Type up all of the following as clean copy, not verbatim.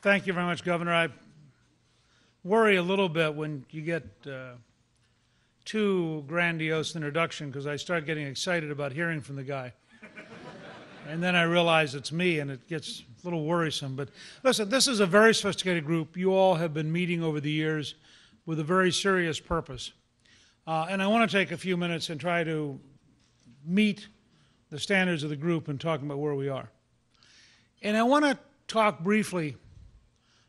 Thank you very much, Governor. I worry a little bit when you get too grandiose an introduction because I start getting excited about hearing from the guy. And then I realize it's me, and it gets a little worrisome. But listen, this is a very sophisticated group. You all have been meeting over the years with a very serious purpose. And I want to take a few minutes and try to meet the standards of the group and talk about where we are. And I want to talk briefly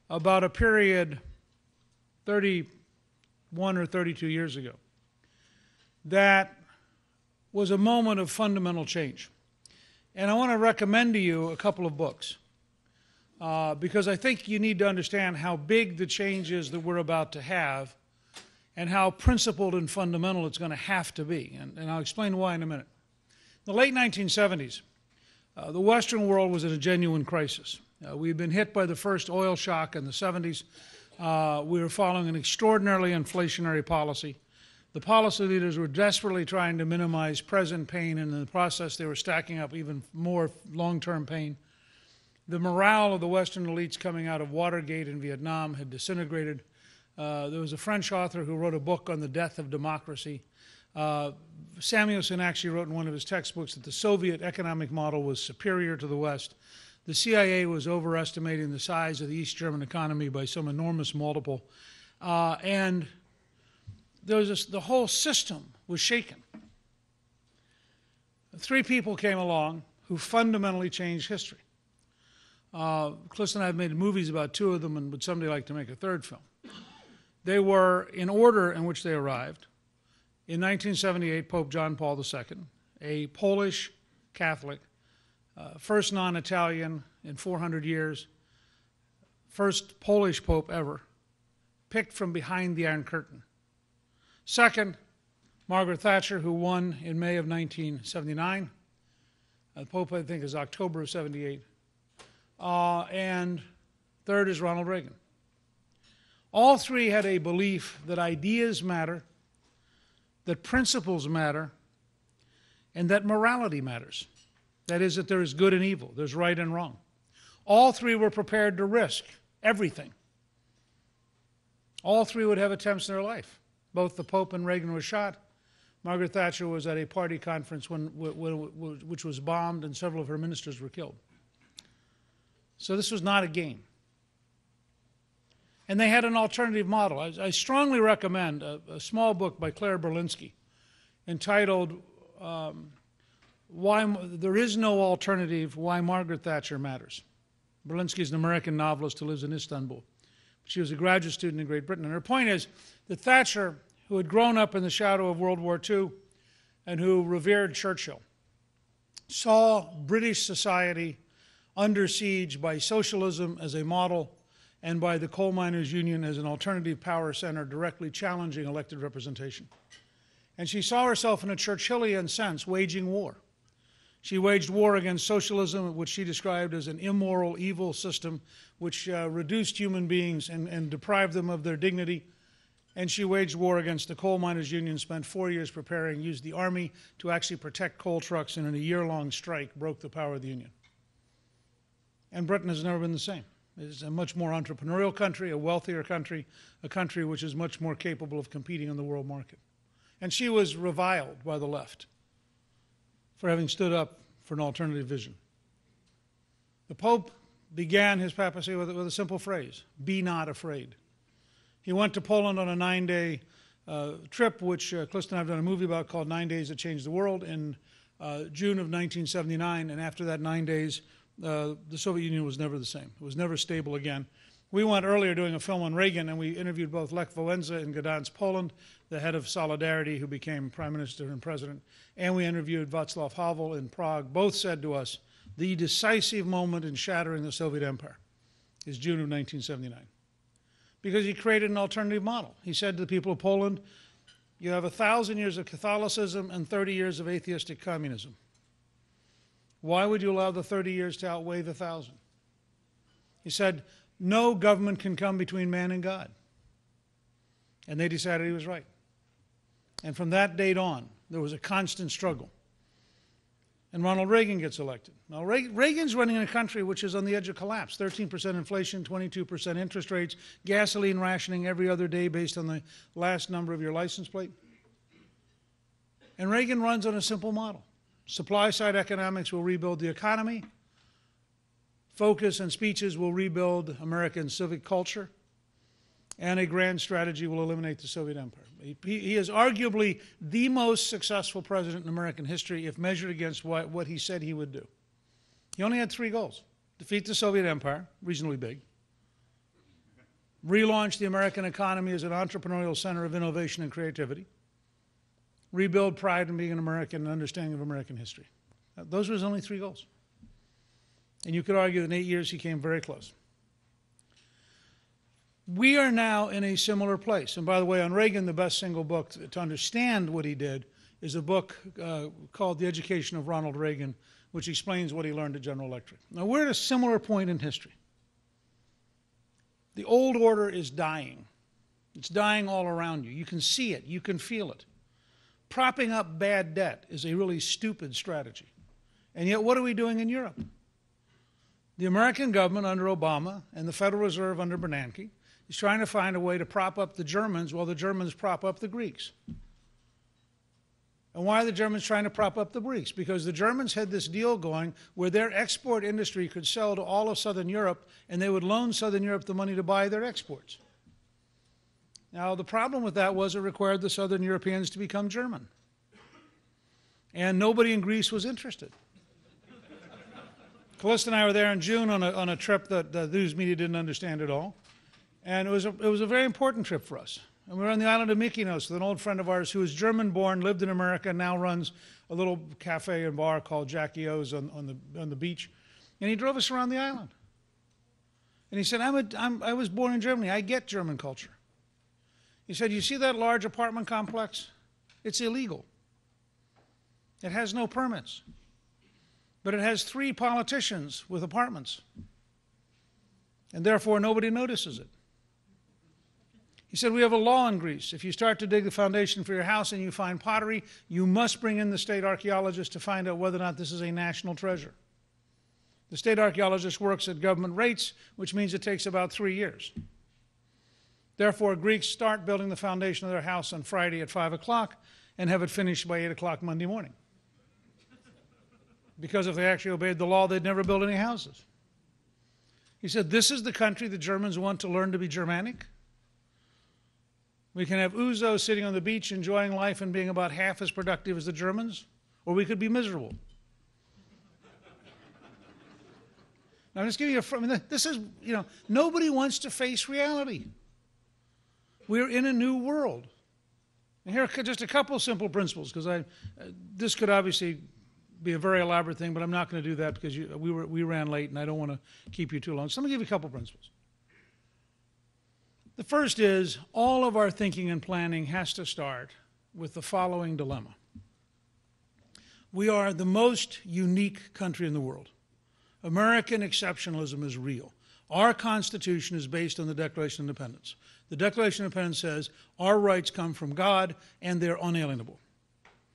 about a period 31 or 32 years ago that was a moment of fundamental change. And I want to recommend to you a couple of books because I think you need to understand how big the change is that we're about to have and how principled and fundamental it's going to have to be. And I'll explain why in a minute. In the late 1970s, the Western world was in a genuine crisis. We'd been hit by the first oil shock in the 70s. We were following an extraordinarily inflationary policy. The policy leaders were desperately trying to minimize present pain, and in the process they were stacking up even more long-term pain. The morale of the Western elites coming out of Watergate in Vietnam had disintegrated. There was a French author who wrote a book on the death of democracy. Samuelson actually wrote in one of his textbooks that the Soviet economic model was superior to the West. The CIA was overestimating the size of the East German economy by some enormous multiple. And there was the whole system was shaken. Three people came along who fundamentally changed history. Cliff and I have made movies about two of them and would someday like to make a third film. They were, in order in which they arrived, in 1978, Pope John Paul II, a Polish Catholic, first non-Italian in 400 years, first Polish Pope ever, picked from behind the Iron Curtain. Second, Margaret Thatcher, who won in May of 1979. The Pope, I think, is October of 78. And third is Ronald Reagan. All three had a belief that ideas matter, that principles matter, and that morality matters. That is, that there is good and evil, there's right and wrong. All three were prepared to risk everything. All three would have attempts in their life. Both the Pope and Reagan were shot. Margaret Thatcher was at a party conference which was bombed, and several of her ministers were killed. So this was not a game. And they had an alternative model. I strongly recommend a small book by Claire Berlinski entitled Why There Is No Alternative, Why Margaret Thatcher Matters. Berlinski is an American novelist who lives in Istanbul. She was a graduate student in Great Britain. And her point is that Thatcher, who had grown up in the shadow of World War II and who revered Churchill, saw British society under siege by socialism as a model and by the coal miners' union as an alternative power center directly challenging elected representation. And she saw herself in a Churchillian sense waging war. She waged war against socialism, which she described as an immoral, evil system which reduced human beings and deprived them of their dignity. And she waged war against the coal miners' union, spent 4 years preparing, used the army to actually protect coal trucks, and in a year-long strike broke the power of the union. And Britain has never been the same. It's a much more entrepreneurial country, a wealthier country, a country which is much more capable of competing in the world market. And she was reviled by the left for having stood up for an alternative vision. The Pope began his papacy with a simple phrase, be not afraid. He went to Poland on a 9-day trip, which Clifton and I have done a movie about called 9 Days That Changed the World, in June of 1979. And after that 9 days, the Soviet Union was never the same. It was never stable again. We went earlier doing a film on Reagan, and we interviewed both Lech Wałęsa in Gdansk, Poland, the head of Solidarity, who became prime minister and president, and we interviewed Václav Havel in Prague. Both said to us, the decisive moment in shattering the Soviet empire is June of 1979, because he created an alternative model. He said to the people of Poland, you have 1,000 years of Catholicism and 30 years of atheistic communism. Why would you allow the 30 years to outweigh the 1,000? He said, no government can come between man and God. And they decided he was right. And from that date on, there was a constant struggle. and Ronald Reagan gets elected. Now, Reagan's running in a country which is on the edge of collapse. 13% inflation, 22% interest rates, gasoline rationing every other day based on the last number of your license plate. And Reagan runs on a simple model. Supply-side economics will rebuild the economy. Focus and speeches will rebuild American civic culture. And a grand strategy will eliminate the Soviet Empire. He is arguably the most successful president in American history if measured against what he said he would do. He only had 3 goals: defeat the Soviet Empire, reasonably big; relaunch the American economy as an entrepreneurial center of innovation and creativity; rebuild pride in being an American and understanding of American history. Those were his only 3 goals. And you could argue that in 8 years he came very close. We are now in a similar place. And by the way, on Reagan, the best single book to understand what he did is a book called The Education of Ronald Reagan, which explains what he learned at General Electric. Now, we're at a similar point in history. The old order is dying. It's dying all around you. You can see it. You can feel it. Propping up bad debt is a really stupid strategy. And yet, what are we doing in Europe? The American government under Obama and the Federal Reserve under Bernanke is trying to find a way to prop up the Germans while the Germans prop up the Greeks. And why are the Germans trying to prop up the Greeks? Because the Germans had this deal going where their export industry could sell to all of Southern Europe, and they would loan Southern Europe the money to buy their exports. Now, the problem with that was it required the Southern Europeans to become German. And nobody in Greece was interested. Callista and I were there in June on a trip that the news media didn't understand at all. And it was a very important trip for us. And we were on the island of Mykonos with an old friend of ours who was German-born, lived in America, and now runs a little cafe and bar called Jackie O's on the beach. And he drove us around the island. And he said, I was born in Germany. I get German culture. He said, you see that large apartment complex? It's illegal. It has no permits. But it has 3 politicians with apartments. And therefore, nobody notices it. He said, we have a law in Greece. If you start to dig the foundation for your house and you find pottery, you must bring in the state archaeologist to find out whether or not this is a national treasure. The state archaeologist works at government rates, which means it takes about 3 years. Therefore, Greeks start building the foundation of their house on Friday at 5 o'clock and have it finished by 8 o'clock Monday morning. Because if they actually obeyed the law, they'd never build any houses. He said, this is the country the Germans want to learn to be Germanic. We can have Uzo sitting on the beach enjoying life and being about half as productive as the Germans, or we could be miserable. Now, I'm just giving you this is, nobody wants to face reality. We're in a new world. And here are just a couple simple principles, because this could obviously be a very elaborate thing, but I'm not going to do that because we ran late and I don't want to keep you too long. So let me give you a couple principles. The first is all of our thinking and planning has to start with the following dilemma. We are the most unique country in the world. American exceptionalism is real. Our Constitution is based on the Declaration of Independence. The Declaration of Independence says our rights come from God and they're unalienable.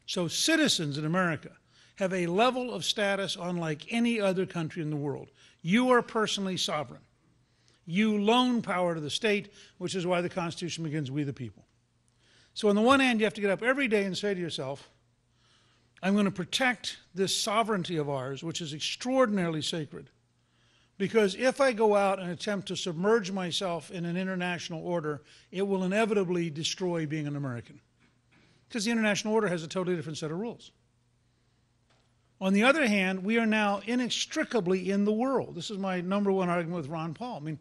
So citizens in America have a level of status unlike any other country in the world. You are personally sovereign. You loan power to the state, which is why the Constitution begins, we the people. So on the one hand, you have to get up every day and say to yourself, I'm going to protect this sovereignty of ours, which is extraordinarily sacred, because if I go out and attempt to submerge myself in an international order, it will inevitably destroy being an American, because the international order has a totally different set of rules. On the other hand, we are now inextricably in the world. This is my number one argument with Ron Paul. I mean,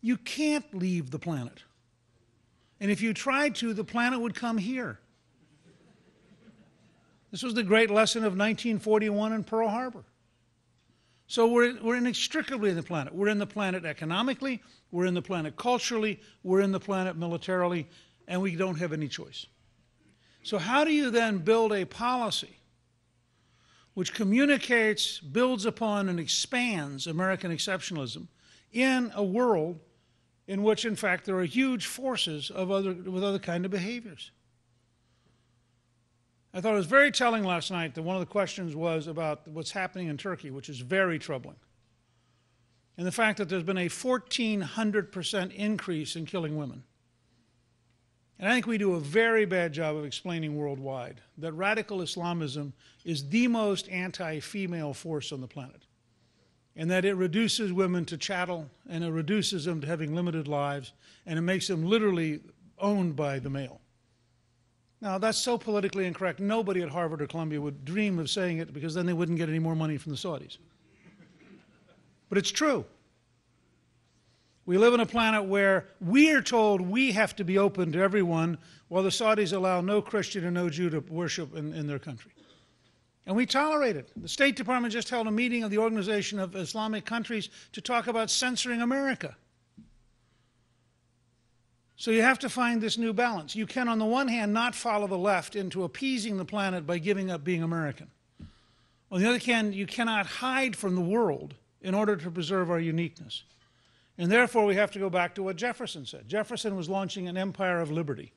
you can't leave the planet. And if you tried to, the planet would come here. This was the great lesson of 1941 in Pearl Harbor. So we're inextricably in the planet. We're in the planet economically, we're in the planet culturally, we're in the planet militarily, and we don't have any choice. So how do you then build a policy which communicates, builds upon, and expands American exceptionalism in a world in which, in fact, there are huge forces with other kind of behaviors? I thought it was very telling last night that one of the questions was about what's happening in Turkey, which is very troubling. And the fact that there's been a 1,400% increase in killing women. And I think we do a very bad job of explaining worldwide that radical Islamism is the most anti-female force on the planet, and that it reduces women to chattel, and it reduces them to having limited lives, and it makes them literally owned by the male. Now, that's so politically incorrect, nobody at Harvard or Columbia would dream of saying it, because then they wouldn't get any more money from the Saudis. But it's true. We live on a planet where we are told we have to be open to everyone, while the Saudis allow no Christian or no Jew to worship in their country. And we tolerate it. The State Department just held a meeting of the Organization of Islamic Countries to talk about censoring America. So you have to find this new balance. You can, on the one hand, not follow the left into appeasing the planet by giving up being American. On the other hand, you cannot hide from the world in order to preserve our uniqueness. And therefore, we have to go back to what Jefferson said. Jefferson was launching an empire of liberty.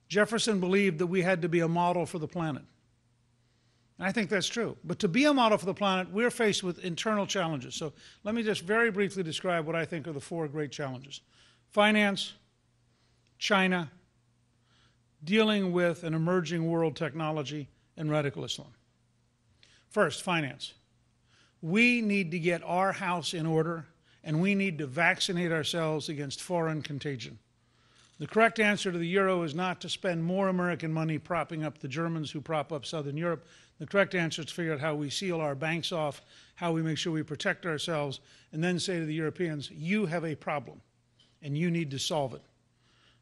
Jefferson believed that we had to be a model for the planet. And I think that's true. But to be a model for the planet, we're faced with internal challenges. So let me just very briefly describe what I think are the four great challenges. Finance, China, dealing with an emerging world technology, and radical Islam. First, finance. We need to get our house in order, and we need to vaccinate ourselves against foreign contagion. The correct answer to the euro is not to spend more American money propping up the Germans who prop up Southern Europe. The correct answer is to figure out how we seal our banks off, how we make sure we protect ourselves, and then say to the Europeans, you have a problem, and you need to solve it.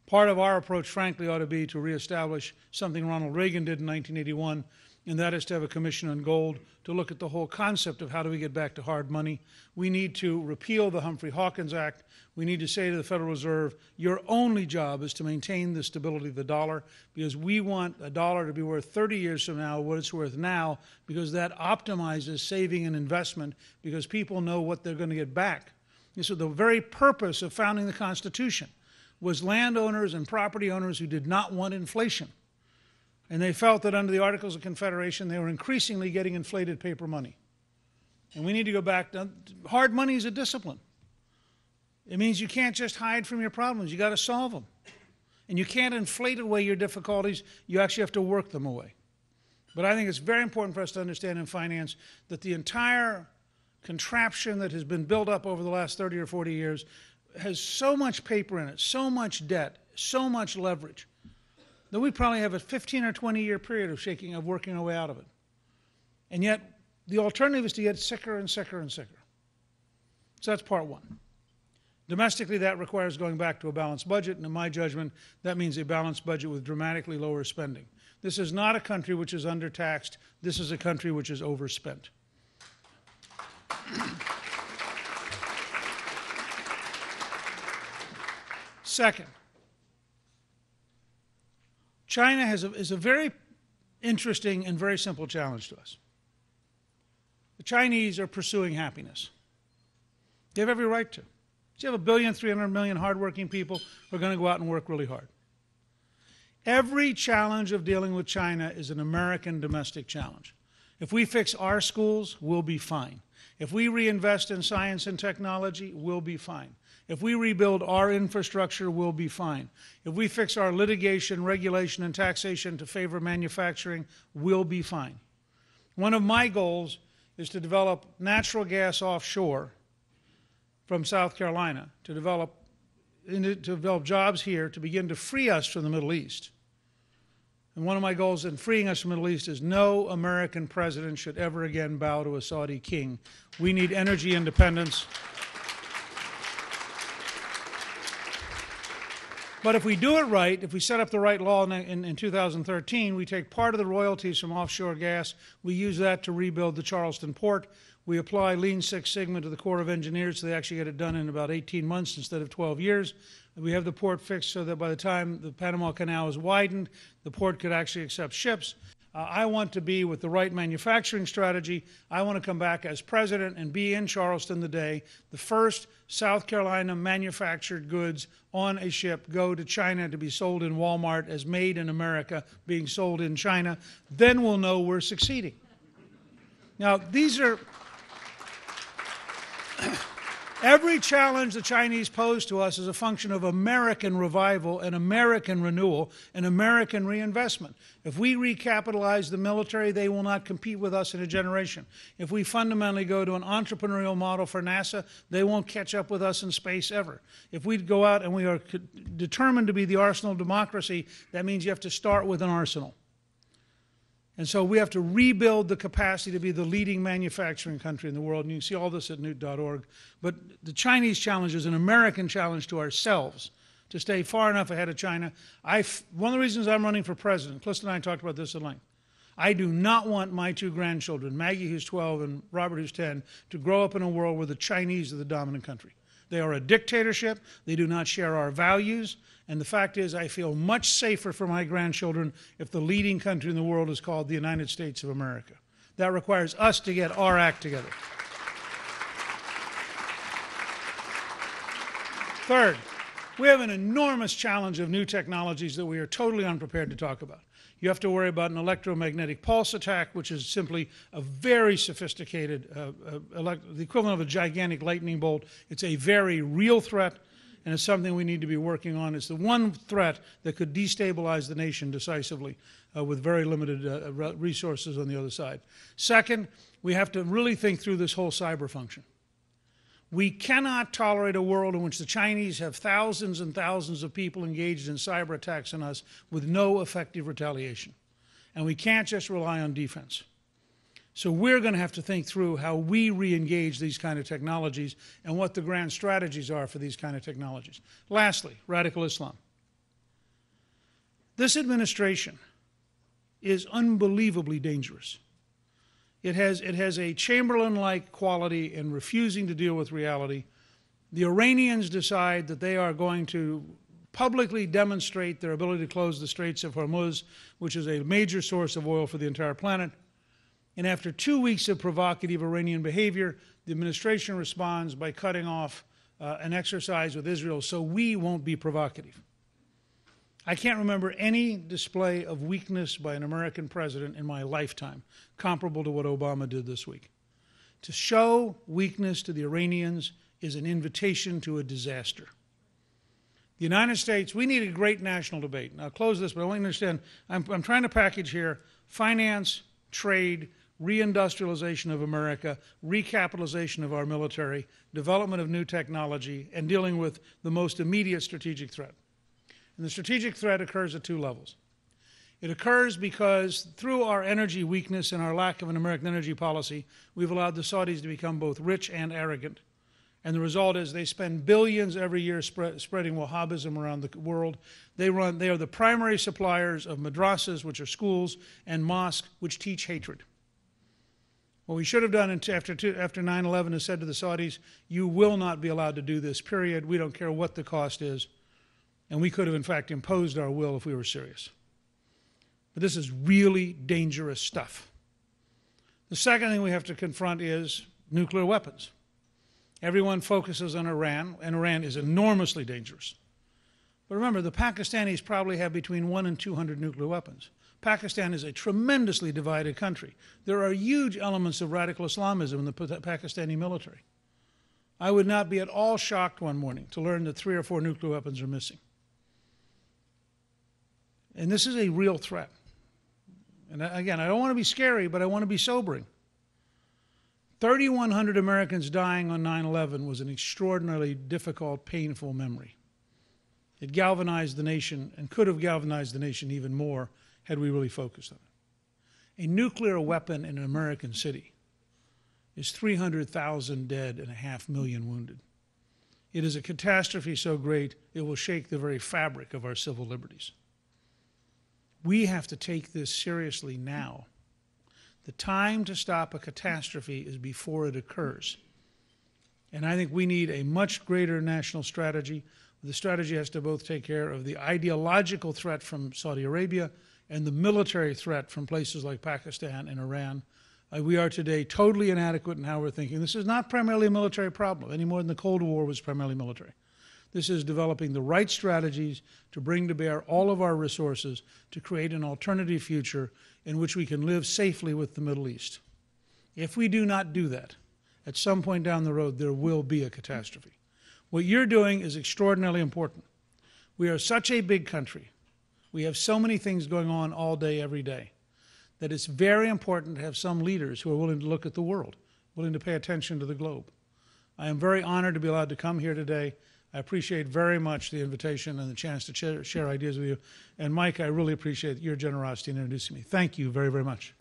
Part of our approach, frankly, ought to be to reestablish something Ronald Reagan did in 1981, and that is to have a commission on gold to look at the whole concept of how do we get back to hard money. We need to repeal the Humphrey-Hawkins Act. We need to say to the Federal Reserve, your only job is to maintain the stability of the dollar, because we want a dollar to be worth 30 years from now what it's worth now, because that optimizes saving and investment, because people know what they're going to get back. And so the very purpose of founding the Constitution was landowners and property owners who did not want inflation. And they felt that under the Articles of Confederation, they were increasingly getting inflated paper money. And we need to go back to hard money is a discipline. It means you can't just hide from your problems. You got to solve them. And you can't inflate away your difficulties. You actually have to work them away. But I think it's very important for us to understand in finance that the entire contraption that has been built up over the last 30 or 40 years has so much paper in it, so much debt, so much leverage, that we probably have a 15 or 20-year period of working our way out of it. And yet, the alternative is to get sicker and sicker and sicker. So that's part one. Domestically, that requires going back to a balanced budget, and in my judgment, that means a balanced budget with dramatically lower spending. This is not a country which is undertaxed. This is a country which is overspent. Second, China is a very interesting and very simple challenge to us. The Chinese are pursuing happiness. They have every right to. You have 1,300,000,000 hardworking people who are going to go out and work really hard. Every challenge of dealing with China is an American domestic challenge. If we fix our schools, we'll be fine. If we reinvest in science and technology, we'll be fine. If we rebuild our infrastructure, we'll be fine. If we fix our litigation, regulation, and taxation to favor manufacturing, we'll be fine. One of my goals is to develop natural gas offshore from South Carolina, to develop jobs here to begin to free us from the Middle East. And one of my goals in freeing us from the Middle East is no American president should ever again bow to a Saudi king. We need energy independence. But if we do it right, if we set up the right law in 2013, we take part of the royalties from offshore gas, we use that to rebuild the Charleston port, we apply Lean Six Sigma to the Corps of Engineers so they actually get it done in about 18 months instead of 12 years. We have the port fixed so that by the time the Panama Canal is widened, the port could actually accept ships. I want to be with the right manufacturing strategy. I want to come back as president and be in Charleston the day the first South Carolina manufactured goods on a ship go to China to be sold in Walmart as made in America, being sold in China. Then we'll know we're succeeding. Now, these are... Every challenge the Chinese pose to us is a function of American revival and American renewal and American reinvestment. If we recapitalize the military, they will not compete with us in a generation. If we fundamentally go to an entrepreneurial model for NASA, they won't catch up with us in space ever. If we go out and we are determined to be the arsenal of democracy, that means you have to start with an arsenal. And so we have to rebuild the capacity to be the leading manufacturing country in the world. And you can see all this at newt.org. But the Chinese challenge is an American challenge to ourselves to stay far enough ahead of China. One of the reasons I'm running for president, Clifton and I talked about this at length, I do not want my two grandchildren, Maggie, who's 12, and Robert, who's 10, to grow up in a world where the Chinese are the dominant country. They are a dictatorship. They do not share our values. And the fact is, I feel much safer for my grandchildren if the leading country in the world is called the United States of America. That requires us to get our act together. Third, we have an enormous challenge of new technologies that we are totally unprepared to talk about. You have to worry about an electromagnetic pulse attack, which is simply a very sophisticated, the equivalent of a gigantic lightning bolt. It's a very real threat, and it's something we need to be working on. It's the one threat that could destabilize the nation decisively with very limited resources on the other side. Second, we have to really think through this whole cyber function. We cannot tolerate a world in which the Chinese have thousands and thousands of people engaged in cyber attacks on us with no effective retaliation. And we can't just rely on defense. So we're going to have to think through how we re-engage these kind of technologies and what the grand strategies are for these kind of technologies. Lastly, radical Islam. This administration is unbelievably dangerous. It has a Chamberlain-like quality in refusing to deal with reality. The Iranians decide that they are going to publicly demonstrate their ability to close the Straits of Hormuz, which is a major source of oil for the entire planet. And after 2 weeks of provocative Iranian behavior, the administration responds by cutting off an exercise with Israel so we won't be provocative. I can't remember any display of weakness by an American president in my lifetime comparable to what Obama did this week. To show weakness to the Iranians is an invitation to a disaster. The United States, we need a great national debate. And I'll close this, but I want you to understand, I'm trying to package here finance, trade, reindustrialization of America, recapitalization of our military, development of new technology, and dealing with the most immediate strategic threat. And the strategic threat occurs at two levels. It occurs because through our energy weakness and our lack of an American energy policy, we've allowed the Saudis to become both rich and arrogant. And the result is they spend billions every year spreading Wahhabism around the world. They are the primary suppliers of madrasas, which are schools, and mosques, which teach hatred. What we should have done after 9/11 is said to the Saudis, you will not be allowed to do this, period. We don't care what the cost is. And we could have, in fact, imposed our will if we were serious. But this is really dangerous stuff. The second thing we have to confront is nuclear weapons. Everyone focuses on Iran, and Iran is enormously dangerous. But remember, the Pakistanis probably have between 100 and 200 nuclear weapons. Pakistan is a tremendously divided country. There are huge elements of radical Islamism in the Pakistani military. I would not be at all shocked one morning to learn that 3 or 4 nuclear weapons are missing. And this is a real threat. And again, I don't want to be scary, but I want to be sobering. 3,100 Americans dying on 9/11 was an extraordinarily difficult, painful memory. It galvanized the nation and could have galvanized the nation even more had we really focused on it. A nuclear weapon in an American city is 300,000 dead and 500,000 wounded. It is a catastrophe so great it will shake the very fabric of our civil liberties. We have to take this seriously now. The time to stop a catastrophe is before it occurs. And I think we need a much greater national strategy. The strategy has to both take care of the ideological threat from Saudi Arabia and the military threat from places like Pakistan and Iran, we are today totally inadequate in how we're thinking. This is not primarily a military problem, any more than the Cold War was primarily military. This is developing the right strategies to bring to bear all of our resources to create an alternative future in which we can live safely with the Middle East. If we do not do that, at some point down the road, there will be a catastrophe. What you're doing is extraordinarily important. We are such a big country. We have so many things going on all day, every day, that it's very important to have some leaders who are willing to look at the world, willing to pay attention to the globe. I am very honored to be allowed to come here today. I appreciate very much the invitation and the chance to share ideas with you. And Mike, I really appreciate your generosity in introducing me. Thank you very, very much.